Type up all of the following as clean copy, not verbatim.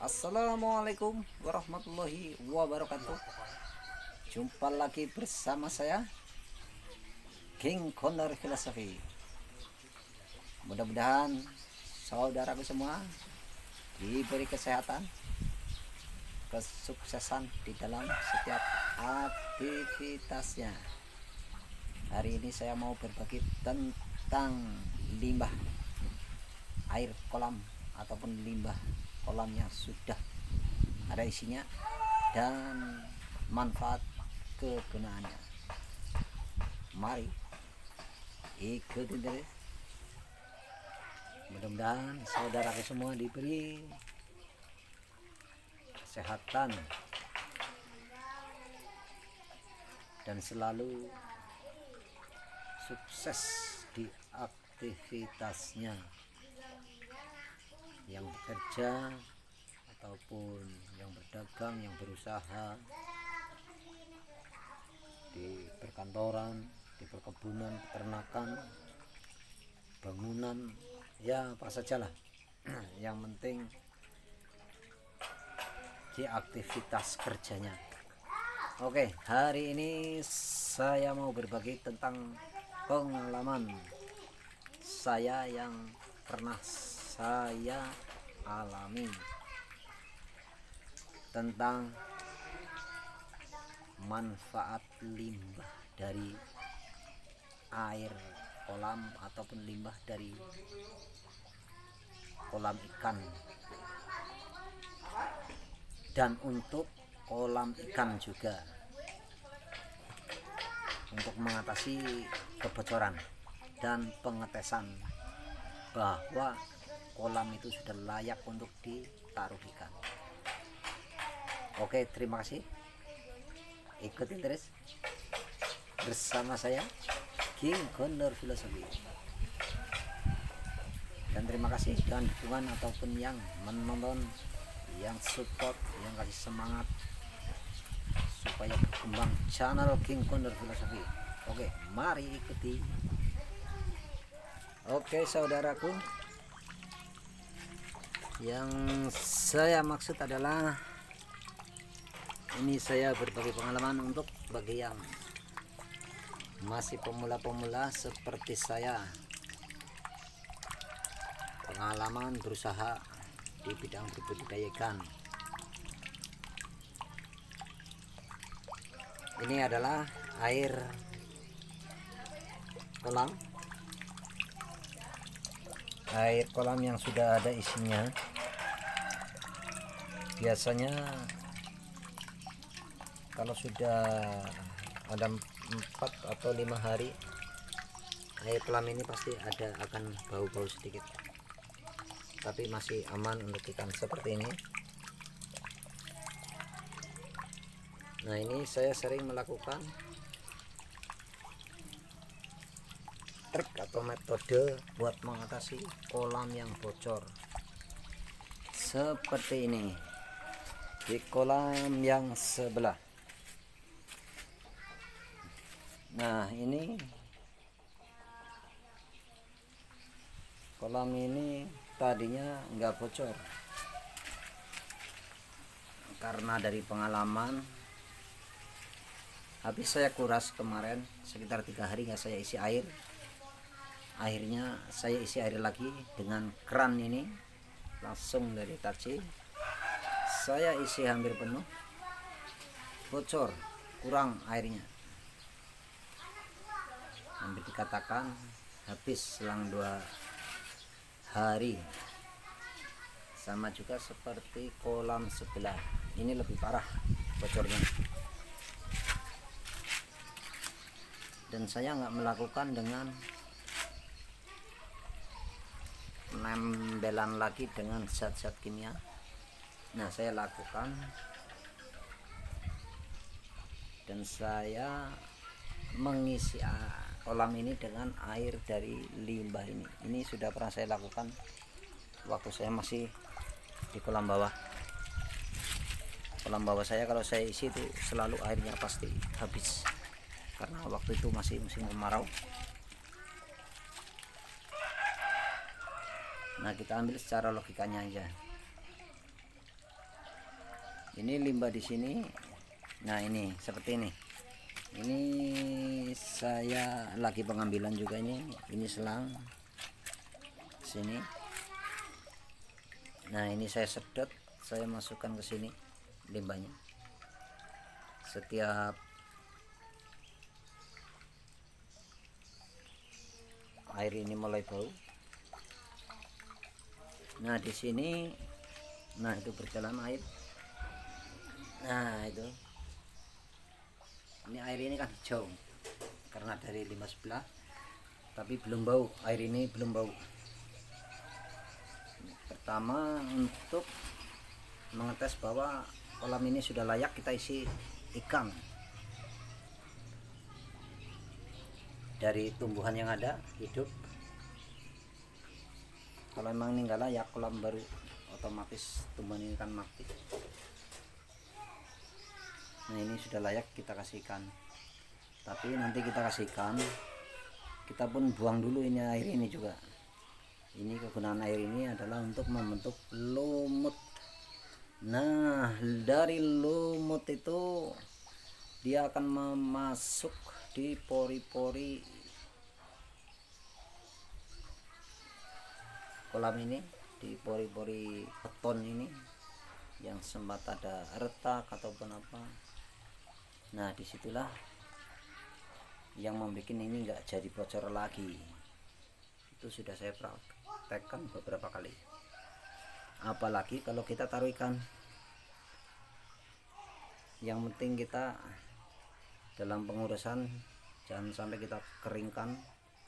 Assalamualaikum warahmatullahi wabarakatuh. Jumpa lagi bersama saya King Connor Filosofi. Mudah-mudahan saudaraku semua diberi kesehatan, kesuksesan di dalam setiap aktivitasnya. Hari ini saya mau berbagi tentang limbah air kolam ataupun limbah kolam yang sudah ada isinya dan manfaat kegunaannya. Mari ikutin terus. Mudah-mudahan saudara semua diberi kesehatan dan selalu sukses di aktivitasnya, yang bekerja ataupun yang berdagang, yang berusaha di perkantoran, di perkebunan, peternakan, bangunan, ya apa sajalah. Yang penting di aktivitas kerjanya. Oke, hari ini saya mau berbagi tentang pengalaman saya yang pernah saya alami tentang manfaat limbah dari air kolam ataupun limbah dari kolam ikan, dan untuk kolam ikan juga, untuk mengatasi kebocoran dan pengetesan bahwa kolam itu sudah layak untuk ditaruh ikan. Oke, terima kasih. Ikutin terus bersama saya King Connor Filosofi. Dan terima kasih dan dukungan ataupun yang menonton, yang support, yang kasih semangat supaya berkembang channel King Connor Filosofi. Oke, mari ikuti. Oke, saudaraku, yang saya maksud adalah ini saya berbagi pengalaman untuk bagi yang masih pemula-pemula seperti saya, pengalaman berusaha di bidang berbudidaya ikan. Ini adalah air kolam yang sudah ada isinya. Biasanya kalau sudah ada 4 atau 5 hari, air kolam ini pasti akan bau-bau sedikit, tapi masih aman untuk ikan seperti ini. Nah, ini saya sering melakukan trik atau metode buat mengatasi kolam yang bocor seperti ini di kolam yang sebelah. Nah, ini kolam ini tadinya nggak bocor karena dari pengalaman habis saya kuras kemarin sekitar 3 hari nggak saya isi air. Akhirnya saya isi air lagi dengan keran ini, langsung dari Hitachi. Saya isi hampir penuh, bocor, kurang airnya. Hampir dikatakan habis selang 2 hari. Sama juga seperti kolam sebelah, ini lebih parah bocornya. Dan saya nggak melakukan dengan penembelan lagi dengan zat-zat kimia. Nah, saya lakukan dan saya mengisi kolam ini dengan air dari limbah ini. Ini sudah pernah saya lakukan waktu saya masih di kolam bawah. Kolam bawah saya kalau saya isi itu selalu airnya pasti habis, karena waktu itu masih musim kemarau. Nah, kita ambil secara logikanya aja. Ini limbah di sini. Nah, ini seperti ini saya lagi pengambilan juga. Ini selang sini. Nah, ini saya sedot, saya masukkan ke sini limbahnya. Setiap air ini mulai bau. Nah, di sini, nah itu berjalan air. Nah, itu. Ini air ini kan hijau karena dari limbah sebelah, tapi belum bau. Air ini belum bau. Pertama, untuk mengetes bahwa kolam ini sudah layak kita isi ikan dari tumbuhan yang ada hidup. Kalau memang ini enggak layak, kolam baru, otomatis tumbuhan ini kan mati. Nah, ini sudah layak kita kasihkan, tapi nanti kita kasihkan, kita pun buang dulu ini air ini juga. Ini kegunaan air ini adalah untuk membentuk lumut. Nah, dari lumut itu dia akan masuk di pori-pori kolam ini, di pori-pori beton ini yang sempat ada retak ataupun apa. Nah, disitulah yang membuat ini enggak jadi bocor lagi. Itu sudah saya praktekkan beberapa kali. Apalagi kalau kita taruh ikan, yang penting kita dalam pengurusan jangan sampai kita keringkan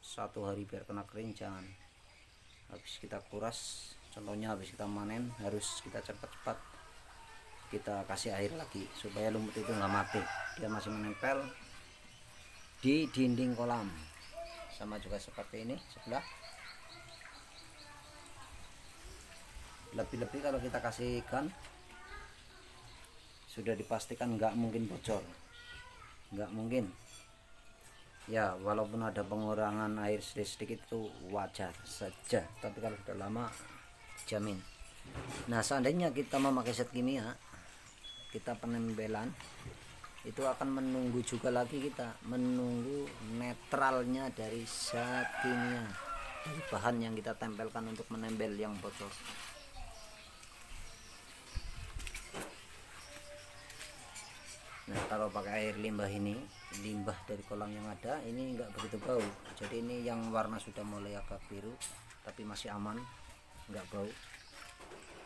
1 hari biar kena kering, jangan. Habis kita kuras, contohnya habis kita manen, harus kita cepat-cepat kita kasih air lagi supaya lumut itu nggak mati, dia masih menempel di dinding kolam. Sama juga seperti ini sebelah. Lebih-lebih kalau kita kasih ikan, sudah dipastikan nggak mungkin bocor, nggak mungkin ya. Walaupun ada pengurangan air sedikit itu wajar saja, tapi kalau sudah lama jamin. Nah, seandainya kita memakai zat kimia, kita penempelan itu akan menunggu juga lagi, kita menunggu netralnya dari zat kimia, dari bahan yang kita tempelkan untuk menempel yang bocor. Nah, kalau pakai air limbah ini, limbah dari kolam yang ada ini enggak begitu bau. Jadi ini yang warna sudah mulai agak biru tapi masih aman, enggak bau.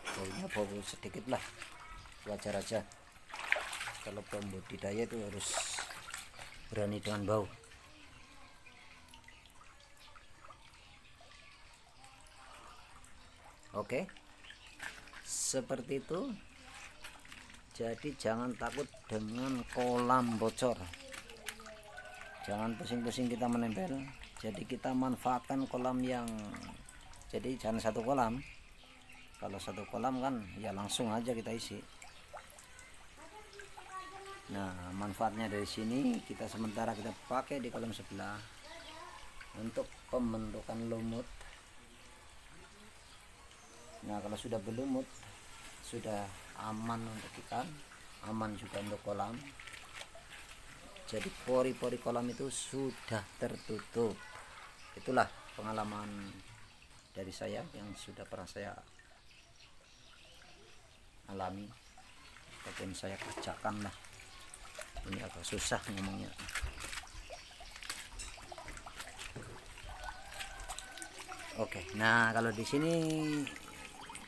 Baunya bau sedikit lah, wajar aja. Kalau pembudidaya itu harus berani dengan bau. Oke, seperti itu. Jadi jangan takut dengan kolam bocor, jangan pusing-pusing kita menempel. Jadi kita manfaatkan kolam yang, jadi jangan satu kolam. Kalau satu kolam kan ya langsung aja kita isi. Nah, manfaatnya dari sini kita sementara kita pakai di kolam sebelah untuk pembentukan lumut. Nah, kalau sudah berlumut, sudah aman untuk ikan, aman juga untuk kolam. Jadi pori-pori kolam itu sudah tertutup. Itulah pengalaman dari saya yang sudah pernah saya alami ataupun saya kerjakan lah. Ini agak susah ngomongnya. Oke, nah kalau di sini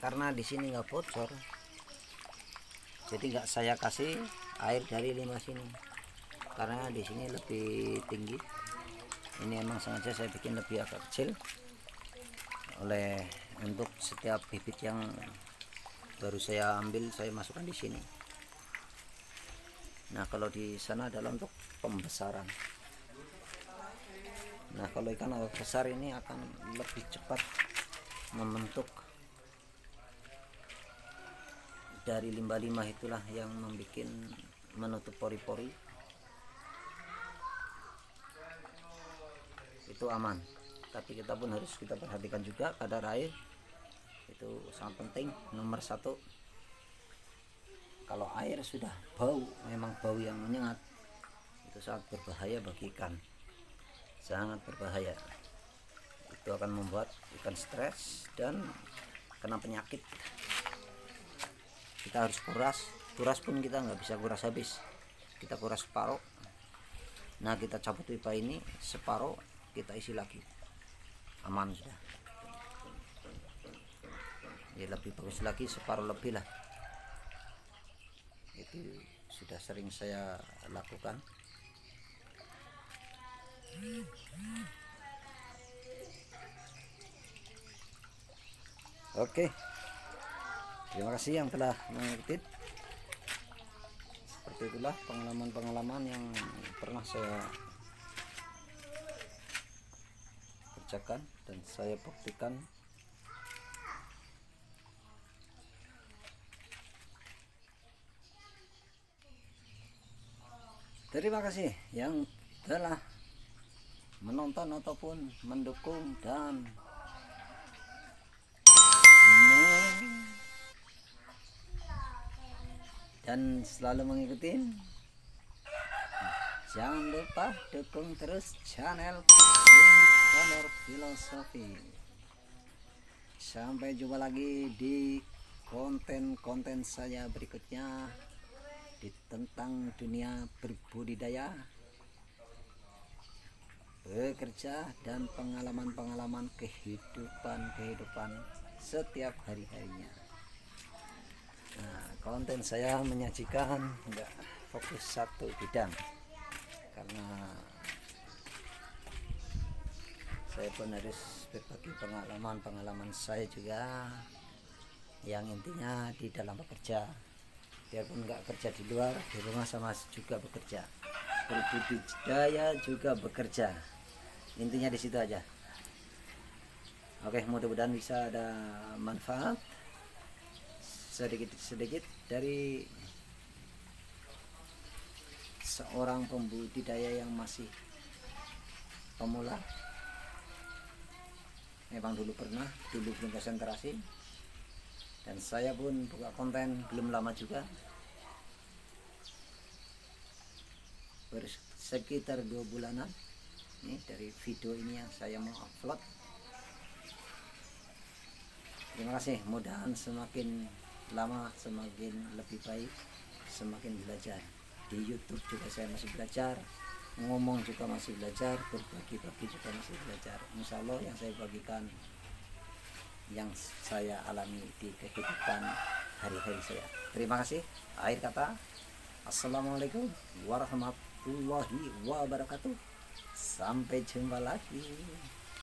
karena di sini nggak bocor, jadi nggak saya kasih air dari limbah sini karena di sini lebih tinggi. Ini emang sengaja saya bikin lebih agak kecil oleh untuk setiap bibit yang baru saya ambil saya masukkan di sini. Nah, kalau di sana adalah untuk pembesaran. Nah, kalau ikan agak besar ini akan lebih cepat membentuk. Dari limbah-limbah itulah yang membuat menutup pori-pori. Itu aman, tapi kita pun harus kita perhatikan juga kadar air, itu sangat penting, nomor 1. Kalau air sudah bau, memang bau yang menyengat, itu sangat berbahaya bagi ikan, sangat berbahaya. Itu akan membuat ikan stres dan kena penyakit. Kita harus kuras pun kita nggak bisa kuras habis, kita kuras separuh. Nah, kita cabut pipa ini separuh, kita isi lagi, aman sudah. Ya, lebih bagus lagi separuh lebih lah. Itu sudah sering saya lakukan. Oke, terima kasih yang telah mengikuti. Seperti itulah pengalaman-pengalaman yang pernah saya kerjakan dan saya buktikan. Terima kasih yang telah menonton ataupun mendukung dan selalu mengikuti. Jangan lupa dukung terus channel King Connor Filosofi. Sampai jumpa lagi di konten-konten saya berikutnya tentang dunia berbudidaya, bekerja, dan pengalaman-pengalaman kehidupan setiap hari-harinya. Nah, konten saya menyajikan enggak fokus satu bidang, karena saya pun harus berbagi pengalaman saya juga, yang intinya di dalam bekerja. Biarpun nggak kerja di luar, di rumah sama juga bekerja, berbudidaya juga bekerja, intinya di situ aja. Oke, mudah-mudahan bisa ada manfaat sedikit dari seorang pembudidaya yang masih pemula. Memang dulu belum konsentrasi, dan saya pun buka konten belum lama juga, baru sekitar 2 bulanan ini dari video ini yang saya mau upload. Terima kasih, mudahan semakin lama semakin lebih baik, semakin belajar. Di YouTube juga saya masih belajar, ngomong juga masih belajar, berbagi juga masih belajar. Insya Allah yang saya bagikan yang saya alami di kehidupan hari-hari saya. Terima kasih. Akhir kata, assalamualaikum warahmatullahi wabarakatuh. Sampai jumpa lagi.